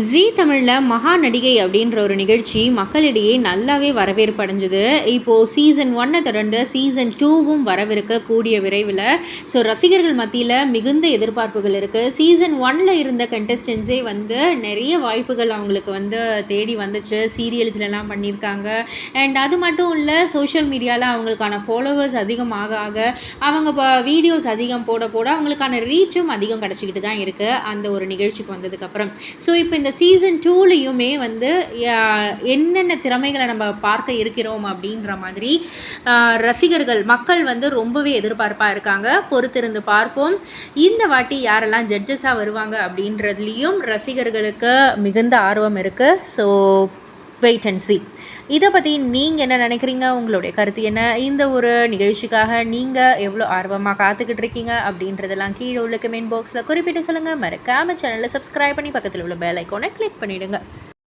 ஜீ தமிழ்ல மகா நடிகை அப்படின்ற ஒரு நிகழ்ச்சி மக்களிடையே நல்லாவே வரவேற்பு அடைஞ்சது. இப்போது சீசன் 1 தொடர்ந்து சீசன் 2வும் வரவிருக்க கூடிய விரைவில். ஸோ ரசிகர்கள் மத்தியில் மிகுந்த எதிர்பார்ப்புகள் இருக்குது. சீசன் 1ல் இருந்த கண்டஸ்டன்ஸே வந்து நிறைய வாய்ப்புகள் அவங்களுக்கு வந்து தேடி வந்துச்சு. சீரியல்ஸ்லலாம் பண்ணியிருக்காங்க. அண்ட் அது மட்டும் இல்லை, சோஷியல் மீடியாவில் அவங்களுக்கான ஃபாலோவர்ஸ் அதிகமாக ஆக அவங்க வீடியோஸ் அதிகம் போட போட அவங்களுக்கான ரீச்சும் அதிகம் கிடச்சிக்கிட்டு தான் இருக்குது அந்த ஒரு நிகழ்ச்சிக்கு வந்ததுக்கப்புறம். ஸோ இப்போ இந்த சீசன் 2லையுமே வந்து என்னென்ன திறமைகளை நம்ம பார்க்க இருக்கிறோம் அப்படின்ற மாதிரி ரசிகர்கள் மக்கள் வந்து ரொம்பவே எதிர்பார்ப்பாக இருக்காங்க. பொறுத்திருந்து பார்ப்போம். இந்த வாட்டி யாரெல்லாம் ஜட்ஜஸாக வருவாங்க அப்படின்றதுலேயும் ரசிகர்களுக்கு மிகுந்த ஆர்வம் இருக்குது. So wait and see. இதை பற்றி நீங்கள் என்ன நினைக்கிறீங்க? உங்களுடைய கருத்து என்ன? இந்த ஒரு நிகழ்ச்சிக்காக நீங்கள் எவ்வளோ ஆர்வமாக காத்துக்கிட்டு இருக்கீங்க அப்படின்றதெல்லாம் கீழே உள்ள கமெண்ட் பாக்ஸில் குறிப்பிட்டு சொல்லுங்கள். மறக்காமல் சேனலை சப்ஸ்கிரைப் பண்ணி பக்கத்தில் உள்ள பெல் ஐக்கானை கிளிக் பண்ணிவிடுங்க.